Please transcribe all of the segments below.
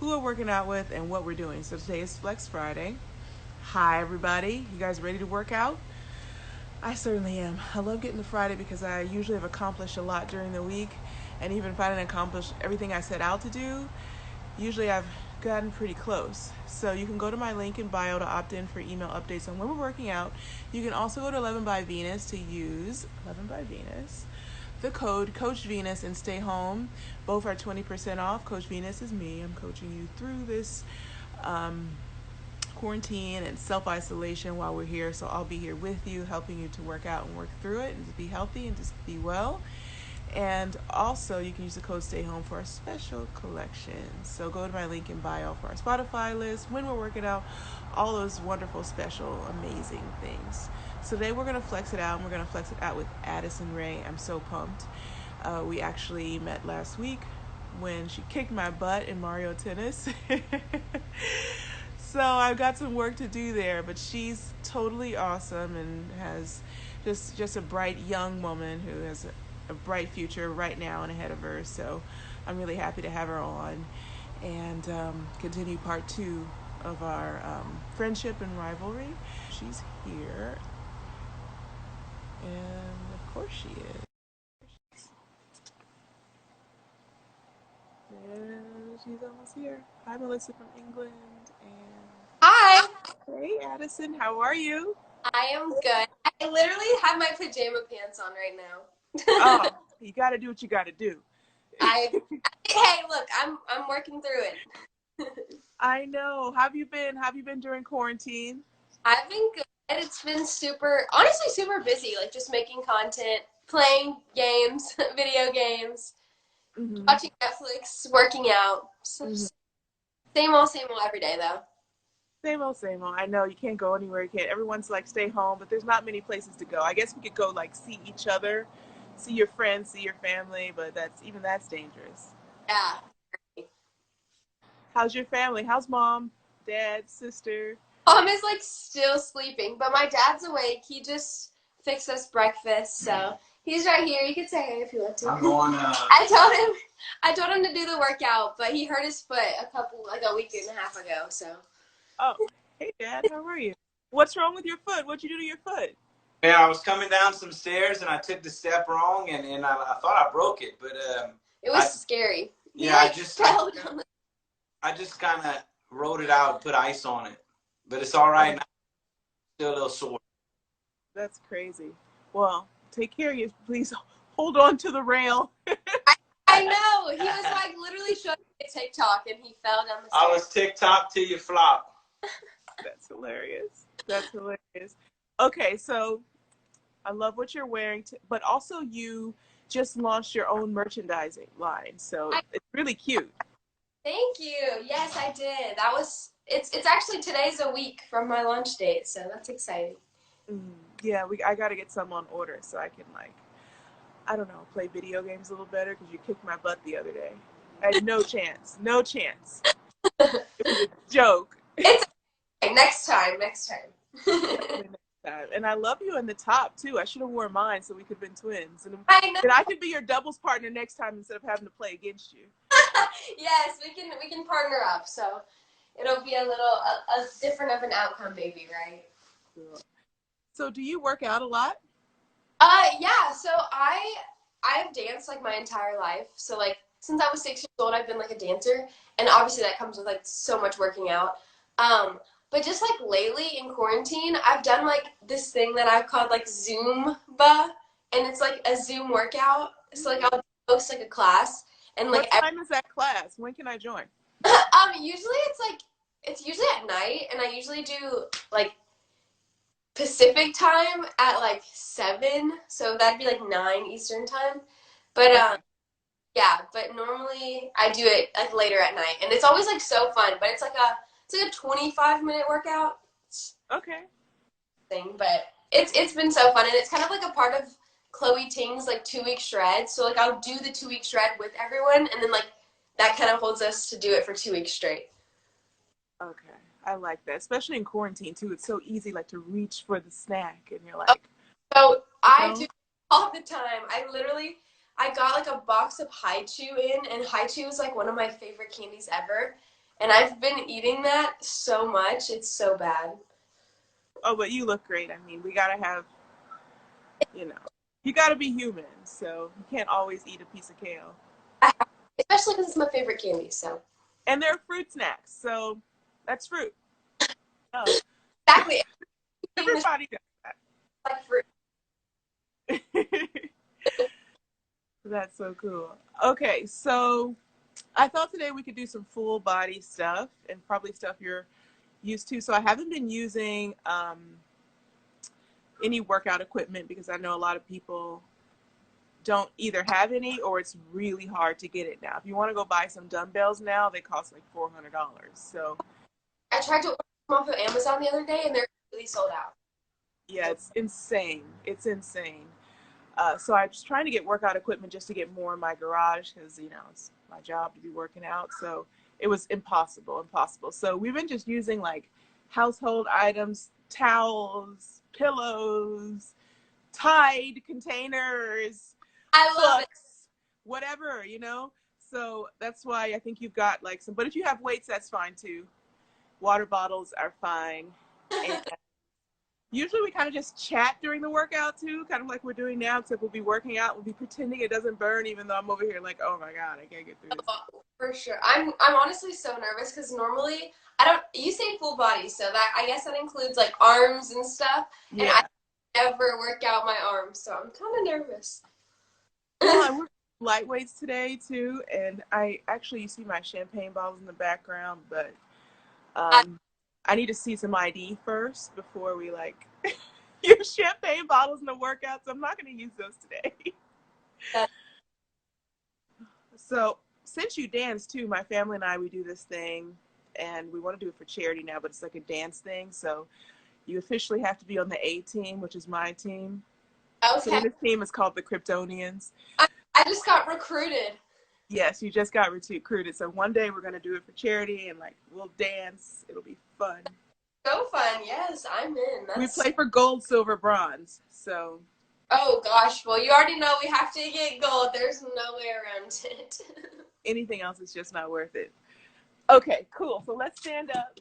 who we're working out with, and what we're doing. So today is Flex Friday. Hi, everybody. You guys ready to work out? I certainly am. I love getting to Friday because I usually have accomplished a lot during the week, and even if I didn't accomplish everything I set out to do, usually I've gotten pretty close. So you can go to my link in bio to opt in for email updates on when we're working out. You can also go to 11 by Venus to use 11 by Venus, the code Coach Venus, and stay home. Both are 20% off. Coach Venus is me. I'm coaching you through this quarantine and self-isolation while we're here. So I'll be here with you, helping you to work out and work through it and to be healthy and just be well. And also, you can use the code Stay Home for our special collection. So go to my link in bio for our Spotify list, when we're working out, all those wonderful, special, amazing things. So today we're going to flex it out, and we're going to flex it out with Addison Rae. I'm so pumped. We actually met last week when she kicked my butt in Mario Tennis. So I've got some work to do there, but she's totally awesome and has just a bright young woman who has a bright future right now and ahead of her. So I'm really happy to have her on and continue part 2 of our friendship and rivalry. She's here, and of course she is. And she's almost here. Hi, Melissa from England. And Hi. hey, Addison, how are you? I am good. I literally have my pajama pants on right now. Oh, you got to do what you got to do. Hey, look, I'm working through it. I know. How have you been? How have you been during quarantine? I've been good. It's been honestly super busy, like just making content, playing games, video games, watching Netflix, working out. So same old every day though. Same old, same old. I know you can't go anywhere. You can't. Everyone's like, stay home, but there's not many places to go. I guess we could go like see each other, see your friends, see your family, but that's dangerous. Yeah. How's your family? How's mom, dad, sister? Mom is like still sleeping, but my dad's awake. He just fixed us breakfast, so he's right here. You can say hey if you want to. I'm going. I told him to do the workout, but he hurt his foot a week and a half ago. So. Oh, hey Dad, how are you? What's wrong with your foot? What'd you do to your foot? Yeah, I was coming down some stairs and I took the step wrong and I thought I broke it, but it was scary. Yeah, I just kind of rolled it out, put ice on it, but it's all right now. Still a little sore. That's crazy. Well, take care of you. Please hold on to the rail. I know. He was like literally showing me TikTok and he fell down the stairs. I was TikTok till you flop. That's hilarious. That's hilarious. Okay, so I love what you're wearing, but also you just launched your own merchandising line, so it's really cute. Thank you. Yes, I did. It's actually today's a week from my launch date, so that's exciting. Yeah, I got to get some on order so I can I don't know, play video games a little better because you kicked my butt the other day. I had no chance. No chance. It was a joke. It's okay. Next time. Next time. And I love you in the top too. I should have worn mine so we could have been twins. And I could be your doubles partner next time instead of having to play against you. Yes, we can partner up. So it'll be a different of an outcome, maybe, right? Cool. So do you work out a lot? Yeah. So I've danced like my entire life. So like since I was 6 years old, I've been like a dancer, and obviously that comes with like so much working out. But just like lately in quarantine, I've done like this thing that I've called like Zumba, and it's like a Zoom workout. So like I'll host like a class, and like what time is that class? When can I join? Usually it's usually at night, and I usually do like Pacific time at like 7, so that'd be like 9 Eastern time. But yeah, but normally I do it like later at night, and it's always like so fun. But it's like a 25-minute workout. Okay. Thing, but it's been so fun, and it's kind of like a part of Chloe Ting's like 2-week shred. So like I'll do the 2-week shred with everyone, and then like that kind of holds us to do it for 2 weeks straight. Okay, I like that, especially in quarantine too. It's so easy like to reach for the snack, and you're like. So I do all the time. I got like a box of Haichu and Haichu is like one of my favorite candies ever. And I've been eating that so much. It's so bad. Oh, but you look great. I mean, we gotta have, you know, you gotta be human, so you can't always eat a piece of kale. Especially because it's my favorite candy, so. And they're fruit snacks, so that's fruit. Oh. Exactly. Everybody does Like fruit. that. That's so cool. Okay, so I thought today we could do some full body stuff and probably stuff you're used to. So I haven't been using any workout equipment because I know a lot of people don't either have any or it's really hard to get it now. If you want to go buy some dumbbells now, they cost like $400. So I tried to order them off of Amazon the other day, and they're really sold out. yeah, it's insane. It's insane. So I'm just trying to get workout equipment just to get more in my garage because, you know, it's my job to be working out. So it was impossible. So we've been just using like household items, towels, pillows, Tide containers, I love it. books, whatever, you know? So that's why I think you've got like some, but if you have weights, that's fine too. Water bottles are fine. And usually we kind of just chat during the workout too, kind of like we're doing now, except we'll be working out, we'll be pretending it doesn't burn, even though I'm over here like, oh my God, I can't get through this. Oh, for sure. I'm honestly so nervous because normally I don't. You say full body, so that I guess that includes like arms and stuff. And Yeah. I never work out my arms, so I'm kind of nervous. Well, I worked light weights today too, and I actually, you see my champagne bottles in the background, but I need to see some ID first before we like use champagne bottles in the workout, so I'm not going to use those today. So since you dance too, my family and I, we do this thing, and we want to do it for charity now, but it's like a dance thing. So you officially have to be on the A team, which is my team. Okay. So this team is called the Kryptonians. I just got recruited. Yes, you just got recruited. So one day we're going to do it for charity, and like we'll dance. It'll be fun. So fun. Yes, I'm in. We play for gold, silver, bronze. So. Oh gosh, well you already know we have to get gold. There's no way around it. Anything else is just not worth it. Okay, cool. So let's stand up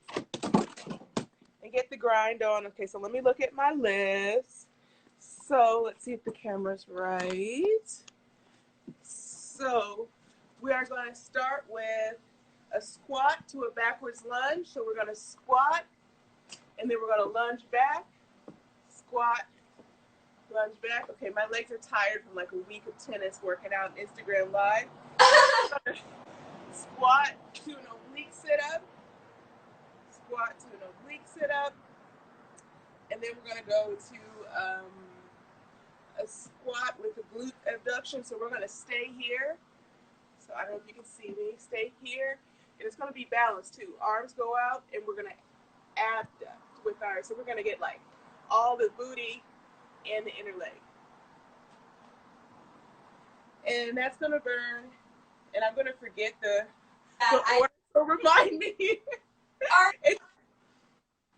and get the grind on. Okay, so let me look at my list. So let's see if the camera's right. So we are going to start with a squat to a backwards lunge. So we're going to squat, and then we're going to lunge back, squat, lunge back. Okay, my legs are tired from like a week of tennis working out on Instagram Live. Squat to an oblique sit-up. Squat to an oblique sit-up. And then we're going to go to a squat with a glute abduction. So we're going to stay here. So I don't know if you can see me. Stay here. And it's going to be balanced too. Arms go out, and we're going to abduct with ours. So we're going to get like all the booty and the inner leg. And that's going to burn. And I'm going to forget the order, so remind me.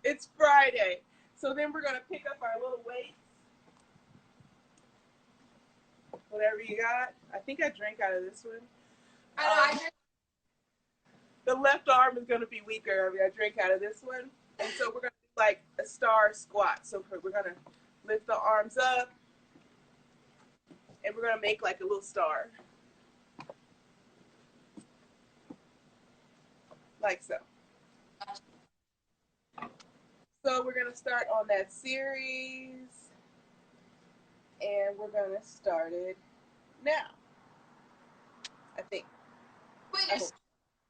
It's Friday. So then we're going to pick up our little weights. Whatever you got. I think I drank out of this one. I know, the left arm is going to be weaker. I drank out of this one. And so we're going to do like a star squat. So we're going to lift the arms up. And we're going to make like a little star. Like so. So we're going to start on that series. And we're going to start it now. I think. Wait, just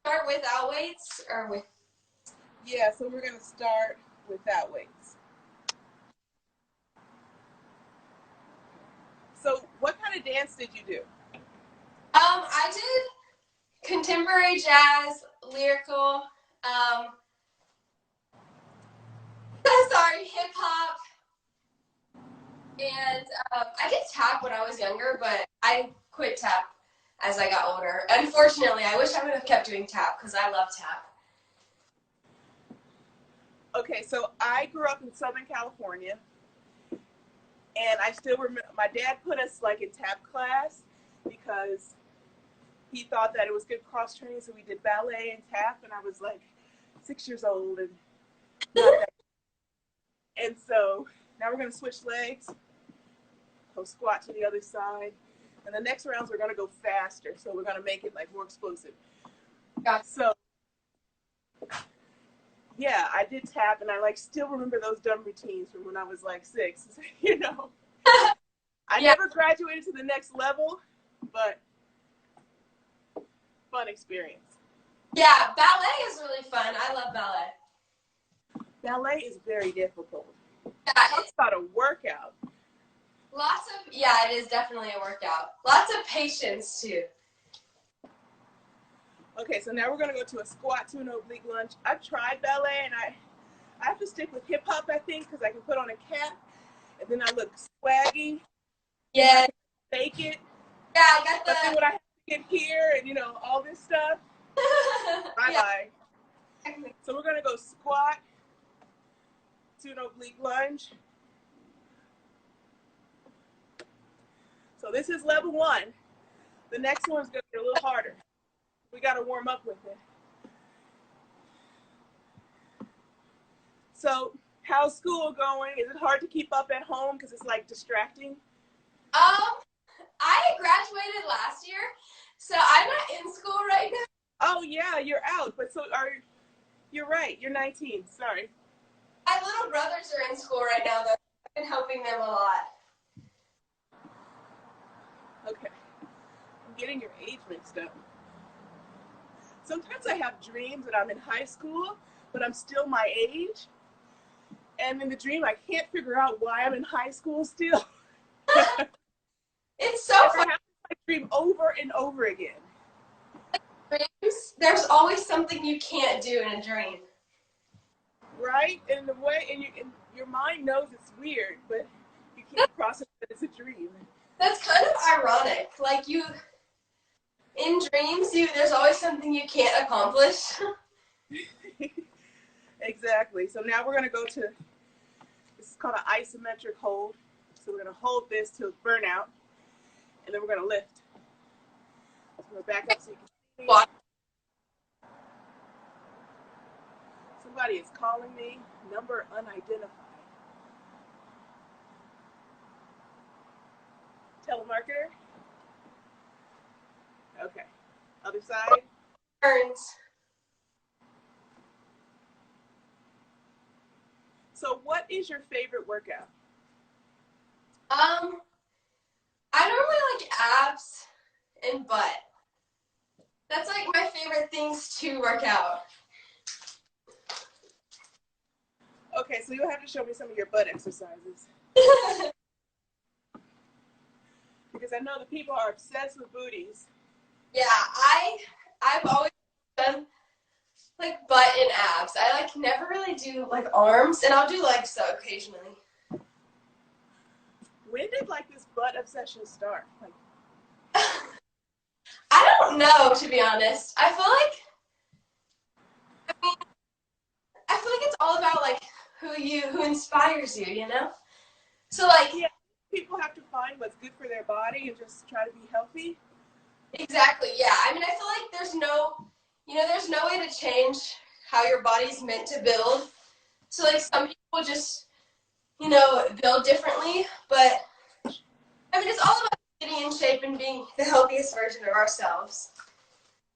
start without weights or with? Yeah, so we're going to start without weights. So what kind of dance did you do? I did contemporary jazz, lyrical, hip hop, and I did tap when I was younger, but I quit tap as I got older. Unfortunately, I wish I would have kept doing tap because I love tap. Okay, so I grew up in Southern California, and I still remember my dad put us like in tap class because he thought that it was good cross training, so we did ballet and tap, and I was like 6 years old and not that. And so now we're going to switch legs, go squat to the other side, and the next rounds we're going to go faster, so we're going to make it like more explosive. So yeah, I did tap, and I like still remember those dumb routines from when I was like 6. You know, I never graduated to the next level, but fun experience. Yeah, ballet is really fun. I love ballet. Ballet is very difficult. Yeah, It's about a workout. It is definitely a workout. Lots of patience too. Okay, so now we're gonna go to a squat to an oblique lunge. I've tried ballet, and I have to stick with hip hop, I think, because I can put on a cap, and then I look swaggy. Yeah. Fake it. Yeah, I got But then when I have to get here, and you know all this stuff, bye bye. So we're gonna go squat to an oblique lunge. So this is level 1. The next one's gonna be a little harder. We gotta warm up with it. So how's school going? Is it hard to keep up at home because it's like distracting? I graduated last year, so I'm not in school right now. Oh yeah, you're out. But you're right. You're 19. Sorry. My little brothers are in school right now, though. I've been helping them a lot. Okay. I'm getting your age mixed up. Sometimes I have dreams that I'm in high school, but I'm still my age. And in the dream, I can't figure out why I'm in high school still. It's so fun. I have to dream over and over again. Dreams, there's always something you can't do in a dream. Right? And the way, and your mind knows it's weird, but you can't process that it's a dream. That's kind of ironic. Like in dreams, there's always something you can't accomplish. Exactly. So now we're going to go to, this is called an isometric hold. So we're going to hold this till burnout, and then we're going to lift. So we're back up so you can see me. Somebody is calling me, number unidentified. Telemarketer? Okay. Other side? Turns. So what is your favorite workout? I normally like abs and butt. That's like my favorite things to work out. Okay, so you'll have to show me some of your butt exercises. Because I know the people are obsessed with booties. Yeah, I've always done like butt and abs. I like never really do like arms, and I'll do legs so occasionally. When did like this butt obsession start? Like, I don't know, to be honest. I feel like it's all about like who inspires you, you know? So like, yeah, people have to find what's good for their body and just try to be healthy. Exactly, yeah. I mean, I feel like there's no way to change how your body's meant to build. So like some people just, build differently, but I mean, it's all about getting in shape and being the healthiest version of ourselves.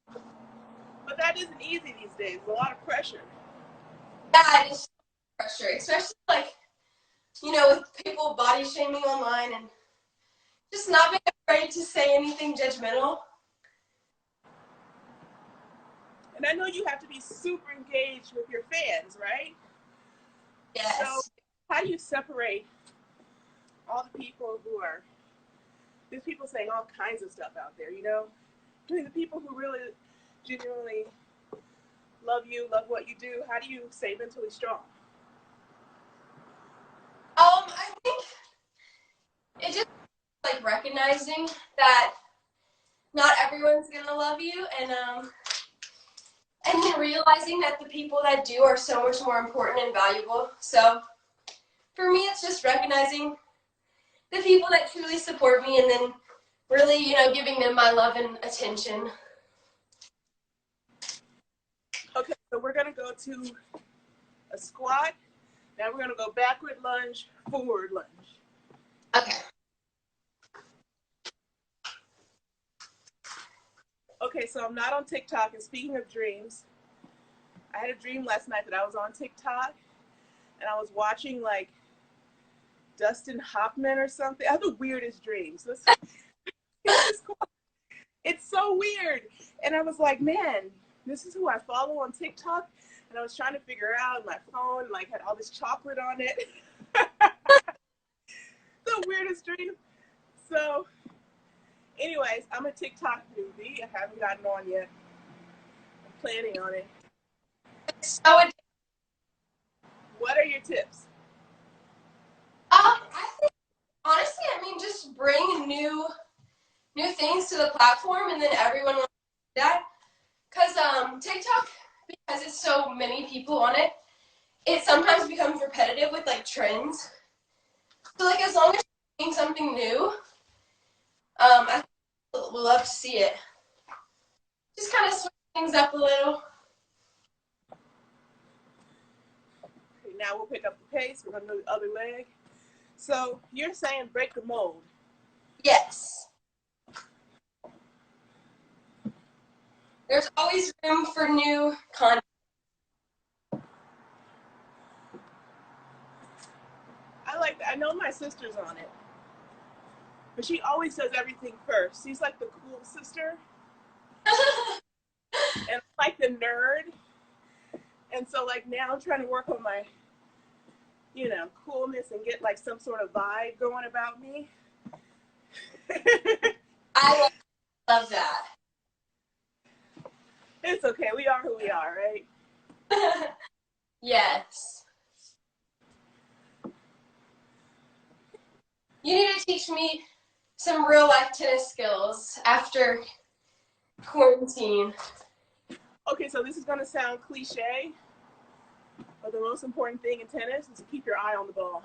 But that isn't easy these days. There's a lot of pressure. Yeah, it is pressure, especially like, with people body shaming online and just not being afraid to say anything judgmental. And I know you have to be super engaged with your fans, right? Yes. So how do you separate all the people there's people saying all kinds of stuff out there, between the people who really genuinely love you, love what you do? How do you stay mentally strong? I think it just like recognizing that not everyone's gonna love you, and then realizing that the people that do are so much more important and valuable. So for me, it's just recognizing the people that truly support me, and then really, giving them my love and attention. So we're going to go to a squat. Now we're going to go backward lunge, forward lunge. Okay. Okay, so I'm not on TikTok, and speaking of dreams, I had a dream last night that I was on TikTok, and I was watching, like, Dustin Hoffman or something. I have the weirdest dreams. It's so weird. And I was like, man, this is who I follow on TikTok. And I was trying to figure out my phone, like, had all this chocolate on it. The weirdest dream. So, anyways, I'm a TikTok newbie. I haven't gotten on yet. I'm planning on it. So, what are your tips? I think, honestly, I mean, just bring new things to the platform, and then everyone will do that. Because TikTok, because it's so many people on it, it sometimes becomes repetitive with, like, trends. So, like, as long as you're doing something new, I think we'll love to see it. Just kind of switch things up a little. Okay, now we'll pick up the pace. We're going to do the other leg. So you're saying break the mold. Yes. There's always room for new content. I like that. I know my sister's on it, but she always does everything first. She's like the cool sister, and I'm like the nerd. And so, like, now I'm trying to work on my, you know, coolness and get like some sort of vibe going about me. I love that. It's okay. We are who we are, right? Yes. You need to teach me some real life tennis skills after quarantine. Okay, so this is going to sound cliche, but the most important thing in tennis is to keep your eye on the ball.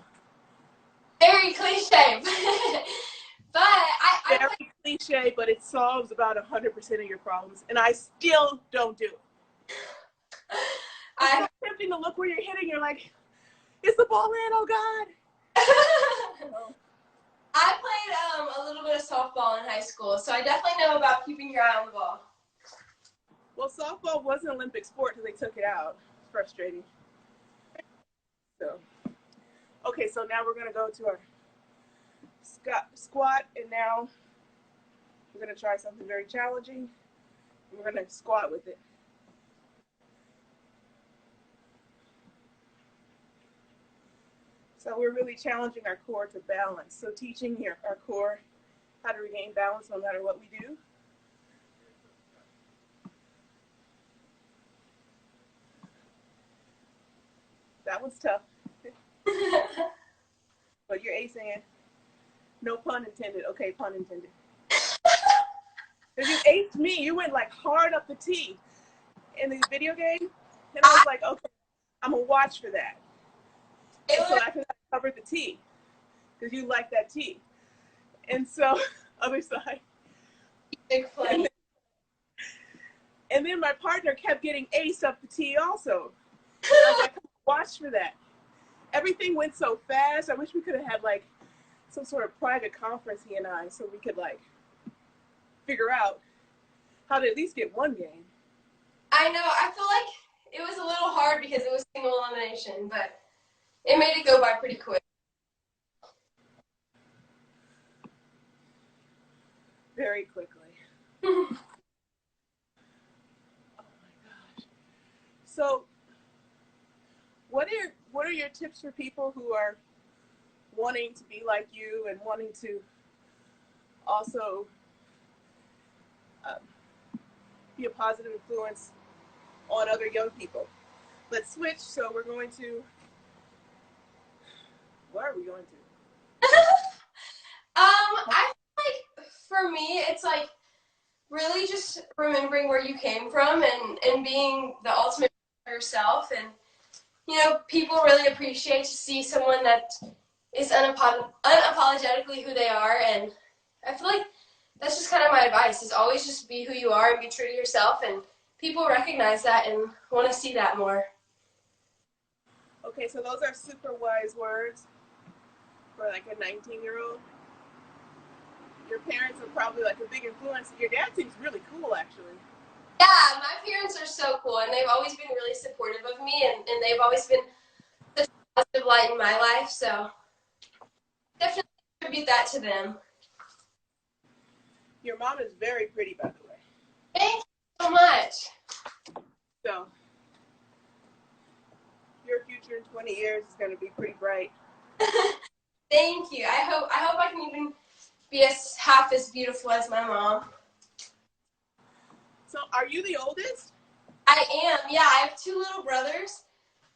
Very cliche. But I Very cliche, but it solves about 100% of your problems, and I still don't do it. It's so tempting to look where you're hitting. You're like, is the ball in? Oh, God. I played a little bit of softball in high school, so I definitely know about keeping your eye on the ball. Well, softball was an Olympic sport until they took it out. It's frustrating. So, okay, so now we're going to go to our squat, and now we're going to try something very challenging. We're going to squat with it. So we're really challenging our core to balance. So teaching our core how to regain balance no matter what we do. That was tough. But you're acing it. No pun intended. Okay, pun intended. Because you aced me. You went like hard up the tee in the video game. And I was like, okay, I'm going to watch for that. And so after that, I covered the tee. Because you like that tee. And so, other side. Big play. And then my partner kept getting aced up the tee also. I was like, watch for that. Everything went so fast. I wish we could have had like some sort of private conference, he and I, so we could like figure out how to at least get one game. I know. I feel like it was a little hard because it was single elimination, but it made it go by pretty quick. Very quickly. Oh my gosh. So what are your tips for people who are wanting to be like you and wanting to also be a positive influence on other young people? Let's switch. So we're going to, what are we going to? I feel like for me, it's like really just remembering where you came from and being the ultimate yourself. And, you know, people really appreciate to see someone that is unapologetically who they are. And I feel like that's just kind of my advice, is always just be who you are and be true to yourself, and people recognize that and want to see that more. Okay, so those are super wise words for like a 19-year-old. Your parents are probably like a big influence. Your dad seems really cool, actually. Yeah, my parents are so cool, and they've always been really supportive of me, and they've always been such a positive light in my life, so definitely attribute that to them. Your mom is very pretty, by the way. Thank you so much. So, your future in 20 years is going to be pretty bright. Thank you. I hope I can even be half as beautiful as my mom. So, are you the oldest? I am. Yeah, I have 2 little brothers,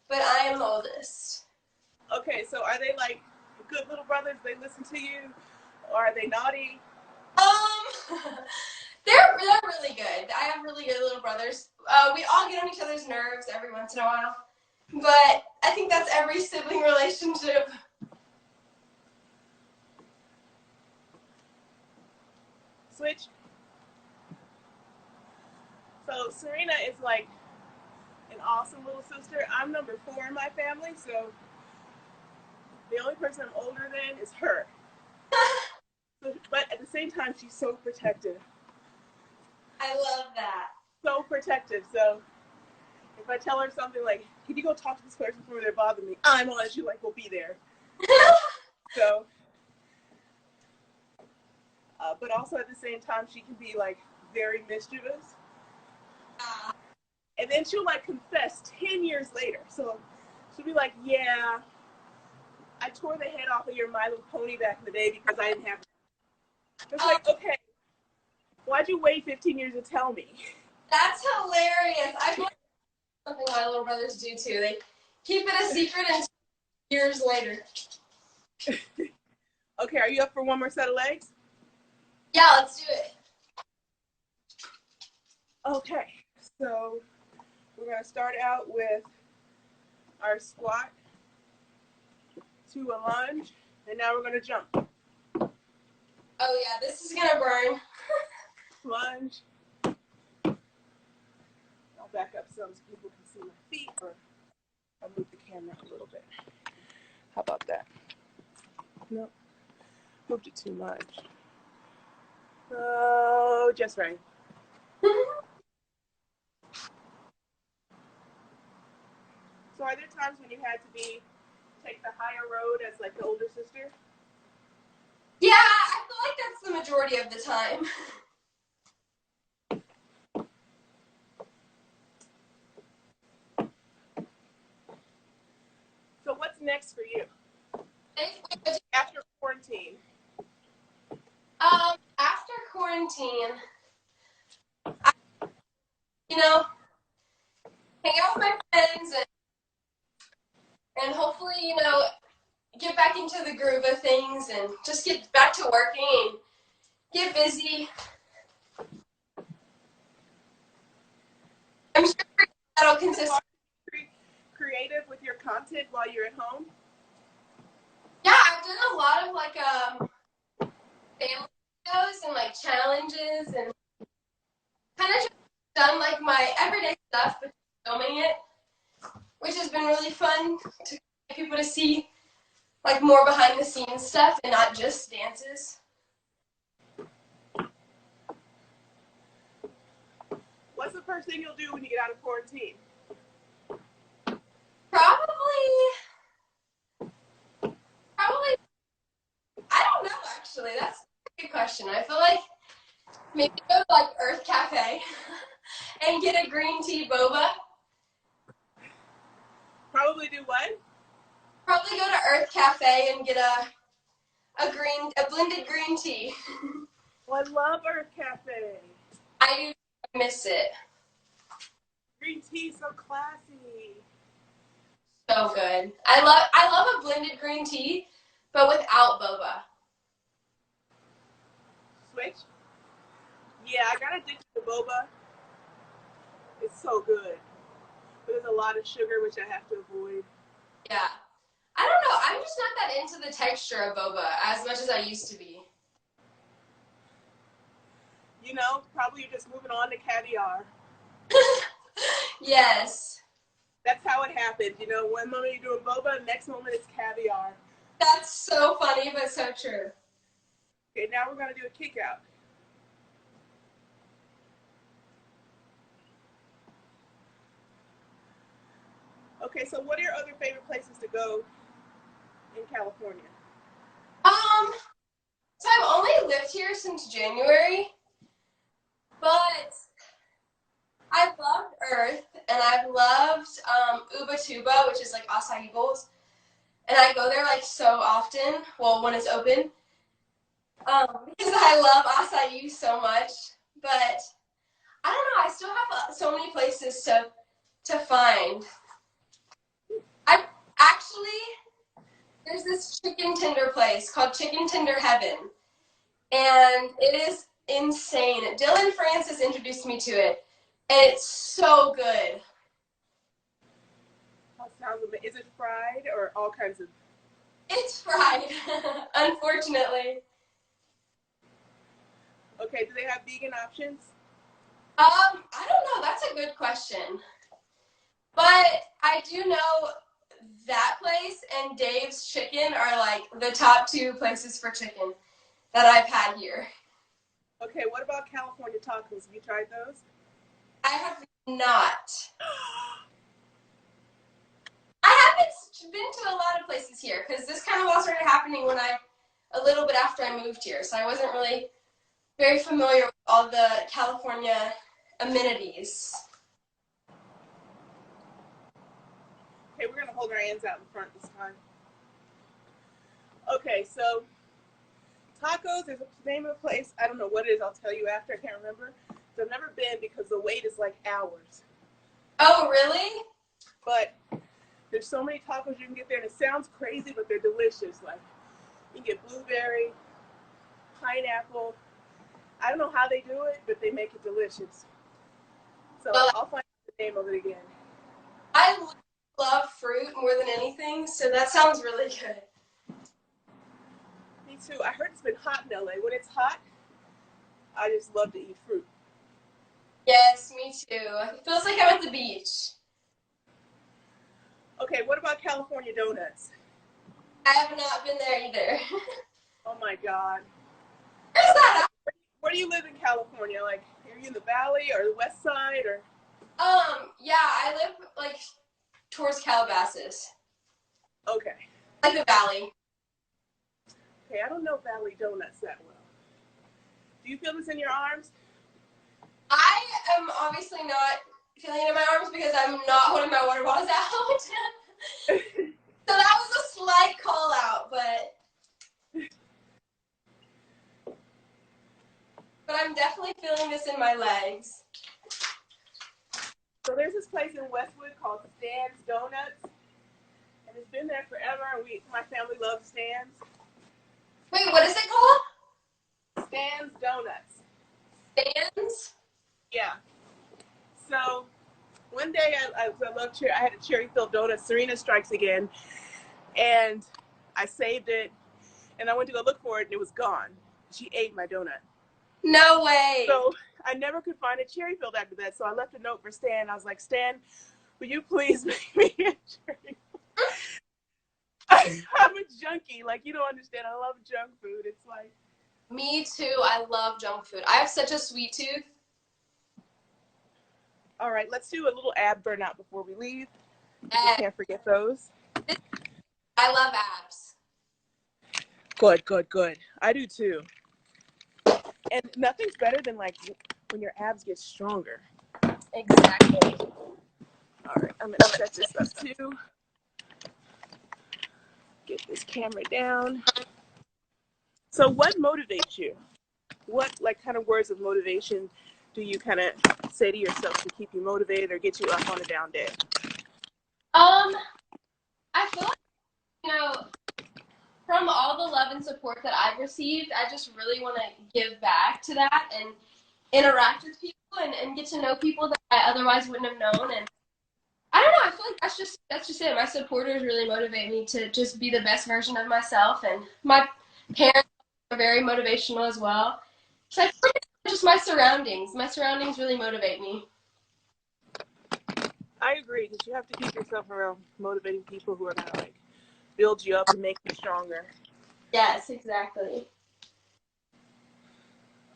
but I am the oldest. Okay, so are they like good little brothers? They listen to you, or are they naughty? They're really good. I have really good little brothers. We all get on each other's nerves every once in a while, but I think that's every sibling relationship. Switch. So Serena is like an awesome little sister. I'm number 4 in my family, so the only person I'm older than is her. But at the same time, she's so protective. I love that. So protective. So if I tell her something like, can you go talk to this person for me, they're bothering me, I'm on it. She's like, we'll be there. So, but also at the same time, she can be like very mischievous. And then she'll like confess 10 years later. So she'll be like, yeah, I tore the head off of your My Little Pony back in the day because I didn't have it. It's like, okay, why'd you wait 15 years to tell me? That's hilarious. I feel like something my little brothers do too. They keep it a secret until years later. Okay, are you up for one more set of legs? Yeah, let's do it. Okay, so we're going to start out with our squat to a lunge, and now we're going to jump. Oh yeah, this is gonna burn. Lunge. I'll back up some so people can see my feet, or I'll move the camera a little bit. How about that? Nope. Moved it too much. Oh, just right. So are there times when you had to take the higher road as like the older sister? Yeah, I feel like that's the majority of the time. So what's next for you? After quarantine? After quarantine, hang out with my friends and hopefully, get back into the groove of things and just get back to working and get busy. I'm sure that'll consist. Creative with your content while you're at home? Yeah, I've done a lot of family videos and challenges and kind of just done my everyday stuff, but filming it, which has been really fun to get people to see more behind the scenes stuff and not just dances. What's the first thing you'll do when you get out of quarantine? Probably, I don't know actually. That's a good question. I feel like maybe go to Earth Cafe and get a green tea boba. Probably do what? Probably go to Earth Cafe and get a blended green tea. Well, I love Earth Cafe. I miss it. Green tea, so classy. So good. I love a blended green tea, but without boba. Switch? Yeah, I got addicted to boba. It's so good. But there's a lot of sugar, which I have to avoid. Yeah. I don't know. I'm just not that into the texture of boba as much as I used to be. Probably you're just moving on to caviar. Yes. That's how it happens. You know, one moment you're doing boba, next moment it's caviar. That's so funny, but so true. Okay, now we're going to do a kick out. Okay, so what are your other favorite places to go in California? So I've only lived here since January, but I've loved Earth, and I've loved Ubatuba, which is like acai bowls, and I go there like so often. Well, when it's open, because I love acai so much. But I don't know. I still have so many places to find. I actually there's this chicken tender place called Chicken Tender Heaven, and it is insane. Dylan Francis introduced me to it, and it's so good. Sounds amazing. Is it fried or all kinds of? It's fried, unfortunately. Okay, do they have vegan options? I don't know. That's a good question. But I do know that place and Dave's Chicken are like the top 2 places for chicken that I've had here. Okay, what about California tacos? Have you tried those? I have not. I haven't been to a lot of places here because this kind of all started happening a little bit after I moved here. So I wasn't really very familiar with all the California amenities. Okay, we're gonna hold our hands out in front this time. Okay, so tacos, there's a name of a place. I don't know what it is. I'll tell you after. I can't remember. So I've never been because the wait is like hours. Oh, really? But there's so many tacos you can get there, and it sounds crazy, but they're delicious. Like you can get blueberry, pineapple. I don't know how they do it, but they make it delicious. So I'll find the name of it again. I love fruit more than anything, so that sounds really good. Me too. I heard it's been hot in LA. When it's hot, I just love to eat fruit. Yes, me too. It feels like I'm at the beach. Okay, what about California donuts? I have not been there either. Oh my God. Where's that? Where do you live in California? Like, are you in the valley or the west side or? Yeah, I live like towards Calabasas. Okay. Like the valley. Okay, I don't know Valley Donuts that well. Do you feel this in your arms? I am obviously not feeling it in my arms because I'm not holding my water bottles out. So that was a slight call out, but I'm definitely feeling this in my legs. So there's this place in Westwood called Stan's Donuts, and it's been there forever. And my family loves Stan's. Wait, what is it called? Stan's Donuts. Stan's? Yeah. So one day I love cherry. I had a cherry-filled donut. Serena Strikes Again, and I saved it, and I went to go look for it, and it was gone. She ate my donut. No way. So I never could find a cherry-filled after that. So I left a note for Stan. I was like, Stan, will you please make me a cherry? I'm a junkie. Like, you don't understand. I love junk food. It's like. Me too. I love junk food. I have such a sweet tooth. All right, let's do a little ab burnout before we leave. We can't forget those. I love abs. Good, good, good. I do too. And nothing's better than like when your abs get stronger. Exactly. All right, I'm gonna set this up too. Get this camera down. So what motivates you? What like kind of words of motivation do you kind of say to yourself to keep you motivated or get you up on a down day? I feel like, from all the love and support that I've received, I just really want to give back to that and interact with people and get to know people that I otherwise wouldn't have known. And I don't know, I feel like that's just it. My supporters really motivate me to just be the best version of myself, and my parents are very motivational as well. So I feel like it's just my surroundings. My surroundings really motivate me. I agree, because you have to keep yourself around motivating people who are going to like build you up and make you stronger. Yes, exactly.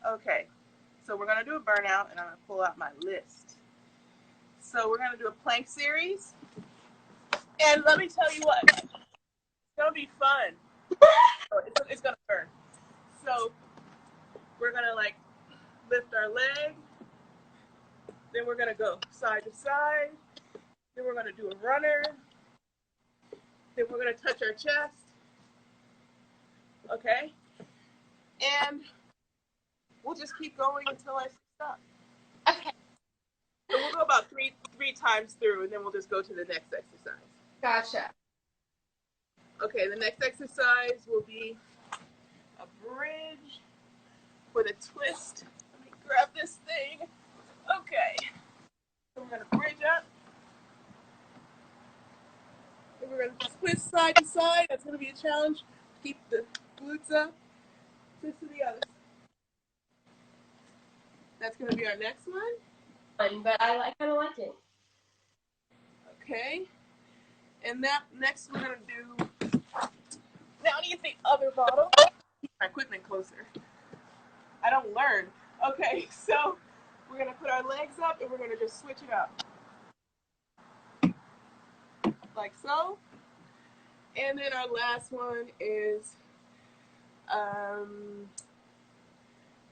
Okay, so we're going to do a burnout, and I'm going to pull out my list. So we're going to do a plank series, and let me tell you what, it's going to be fun. It's going to burn. So we're going to like lift our leg, then we're going to go side to side, then we're going to do a runner, then we're going to touch our chest, okay? And we'll just keep going until I stop. Okay. So we'll go about three times through, and then we'll just go to the next exercise. Gotcha. Okay, the next exercise will be a bridge with a twist. Let me grab this thing. Okay. So we're going to bridge up. And we're going to twist side to side. That's going to be a challenge. Keep the glutes up. Twist to the other side. That's going to be our next one. Fun, but I kind of like it. Okay. And that next we're going to do, now I need the other bottle. Keep my equipment closer. I don't learn. Okay, so we're going to put our legs up and we're going to just switch it up. Like so. And then our last one is,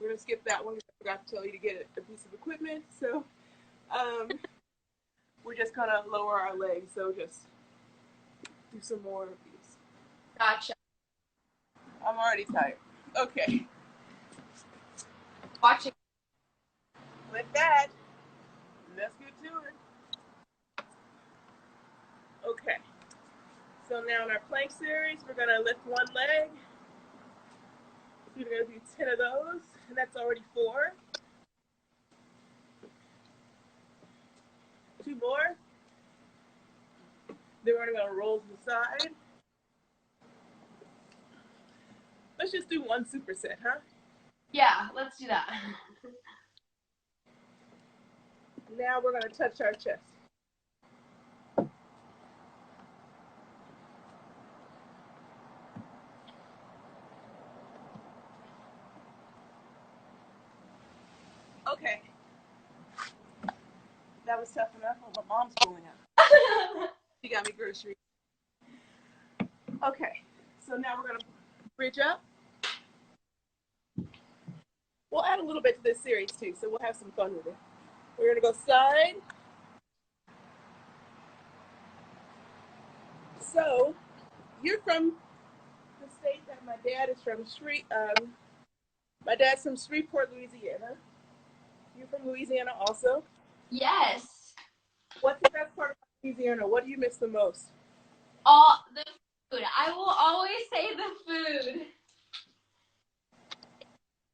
we're going to skip that one because I forgot to tell you to get a piece of equipment. So we're just going to lower our legs. So just do some more of these. Gotcha. I'm already tired. Okay. Watching. With that, let's get to it. Okay. So now in our plank series, we're going to lift one leg. We're going to do 10 of those, and that's already 4. 2 more. Then we're going to roll to the side. Let's just do 1 superset, huh? Yeah, let's do that. Now we're going to touch our chest. Okay. That was tough enough. Oh, my mom's pulling up. She got me groceries. Okay. So now we're going to bridge up. We'll add a little bit to this series too, so we'll have some fun with it. We're going to go side. So, you're from the state that my dad is from. My dad's from Shreveport, Louisiana. You're from Louisiana also? Yes. What's the best part of Louisiana? What do you miss the most? All the food. I will always say the food.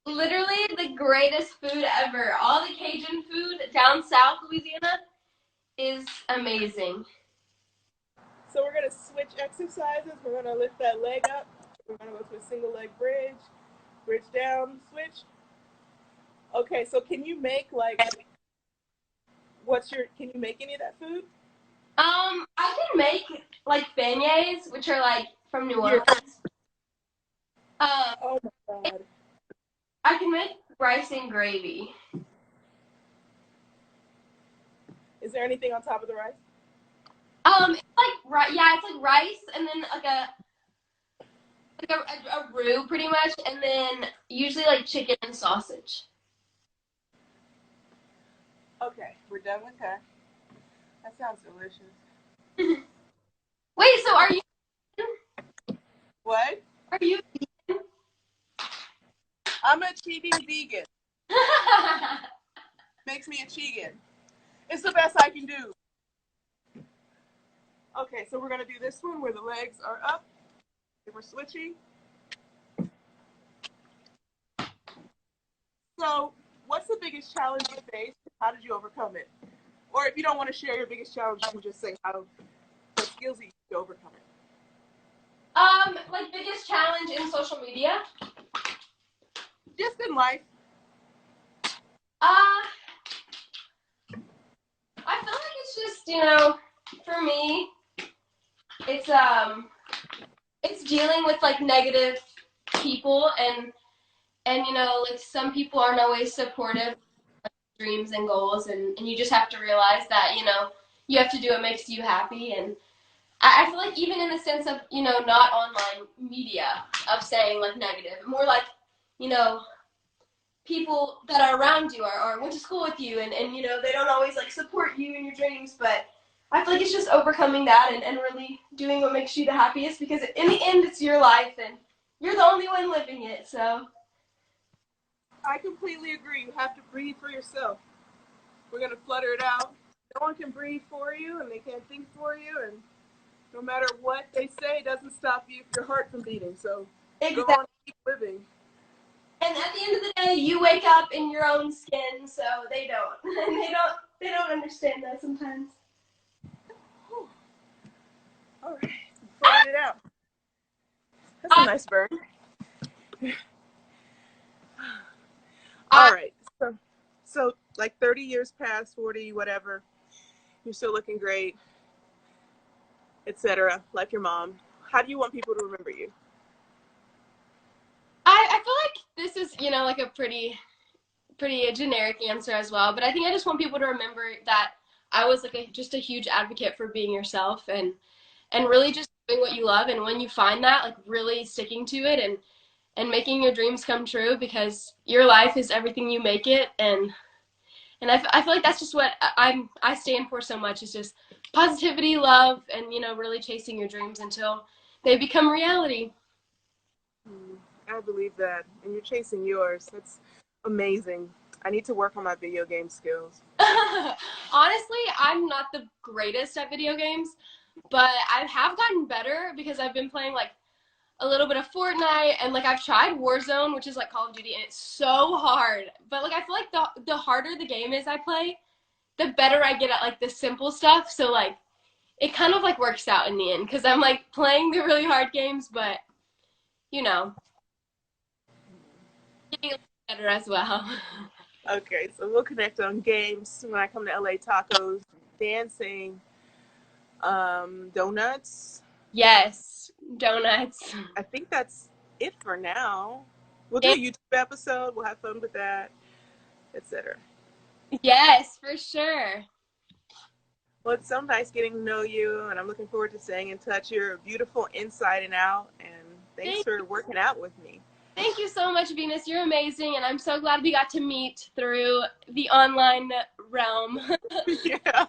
Literally the greatest food ever. All the Cajun food down south Louisiana is amazing. So we're going to switch exercises. We're going to lift that leg up. We're going to go to a single leg bridge. Bridge down, switch. Okay, so can you make can you make any of that food? I can make like beignets, which are like from New Orleans. Oh my God. I can make rice and gravy. Is there anything on top of the rice? It's like rice and then a roux pretty much, and then usually like chicken and sausage. Okay, we're done with that. That sounds delicious. Wait, so are you? What? Are you? I'm a cheating vegan. Makes me a chegan. It's the best I can do. Okay, so we're going to do this one where the legs are up. And we're switching. So, what's the biggest challenge you faced? How did you overcome it? Or if you don't want to share your biggest challenge, you can just say what skills you used to overcome it. Like biggest challenge in social media? Just in life. I feel like it's just, for me, it's dealing with like negative people and like some people aren't always supportive of dreams and goals and you just have to realize that, you have to do what makes you happy. And I feel like even in the sense of, not online media of saying like negative, more like, people that are around you or went to school with you and they don't always like support you in your dreams, but I feel like it's just overcoming that and really doing what makes you the happiest, because in the end it's your life and you're the only one living it. So I completely agree. You have to breathe for yourself. We're going to flutter it out. No one can breathe for you and they can't think for you, and no matter what they say, it doesn't stop your heart from beating. So exactly. go on and keep living. And at the end of the day, you wake up in your own skin, so they don't. And they don't understand that sometimes. Whew. All right, flutter it out. That's a nice burn. All right, so like 30 years past, 40, whatever, you're still looking great, etc. Like your mom. How do you want people to remember you? I feel like this is, like a pretty generic answer as well, but I think I just want people to remember that I was like just a huge advocate for being yourself and really just doing what you love, and when you find that, like really sticking to it and making your dreams come true, because your life is everything you make it. And I feel like that's just what I stand for so much, is just positivity, love, and really chasing your dreams until they become reality. I believe that, and you're chasing yours. That's amazing. I need to work on my video game skills. Honestly, I'm not the greatest at video games, but I have gotten better because I've been playing like a little bit of Fortnite, and like I've tried Warzone, which is like Call of Duty, and it's so hard. But like I feel like the harder the game is I play, the better I get at like the simple stuff. So like it kind of like works out in the end, because I'm like playing the really hard games, but getting a little better as well. Okay, so we'll connect on games when I come to LA. Tacos, dancing, donuts. Yes, donuts. I think that's it for now. We'll do a YouTube episode. We'll have fun with that, etc. Yes, for sure. Well, it's so nice getting to know you, and I'm looking forward to staying in touch. You're beautiful inside and out, and thanks for working out with me. Thank you so much, Venus. You're amazing, and I'm so glad we got to meet through the online realm. Yeah.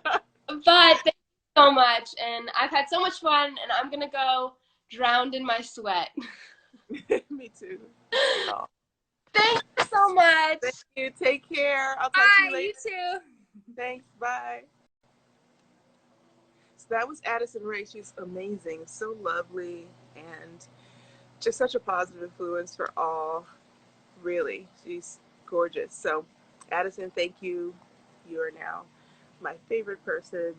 But thank you so much, and I've had so much fun, and I'm going to go drowned in my sweat. Me too. Thank you so much. Thank you. Take care. I'll talk to you later. You too. Thanks. Bye. So that was Addison Rae. She's amazing, so lovely, and just such a positive influence for all. Really, she's gorgeous. So, Addison, thank you. You are now my favorite person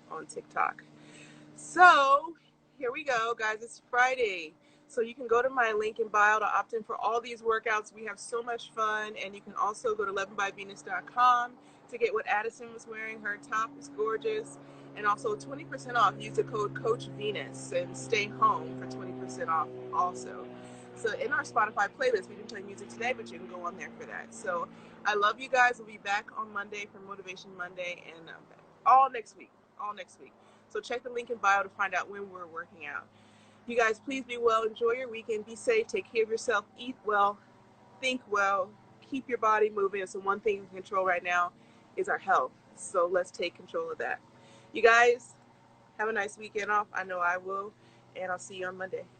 on TikTok. So, here we go, guys. It's Friday. So you can go to my link in bio to opt in for all these workouts. We have so much fun. And you can also go to 11byvenus.com to get what Addison was wearing. Her top is gorgeous. And also 20% off. Use the code Coach Venus and stay home for 20% off also. So in our Spotify playlist, we didn't play music today, but you can go on there for that. So I love you guys. We'll be back on Monday for Motivation Monday and all next week. So check the link in bio to find out when we're working out. You guys, please be well. Enjoy your weekend. Be safe. Take care of yourself. Eat well. Think well. Keep your body moving. It's the one thing we can control right now is our health. So let's take control of that. You guys, have a nice weekend off. I know I will. And I'll see you on Monday.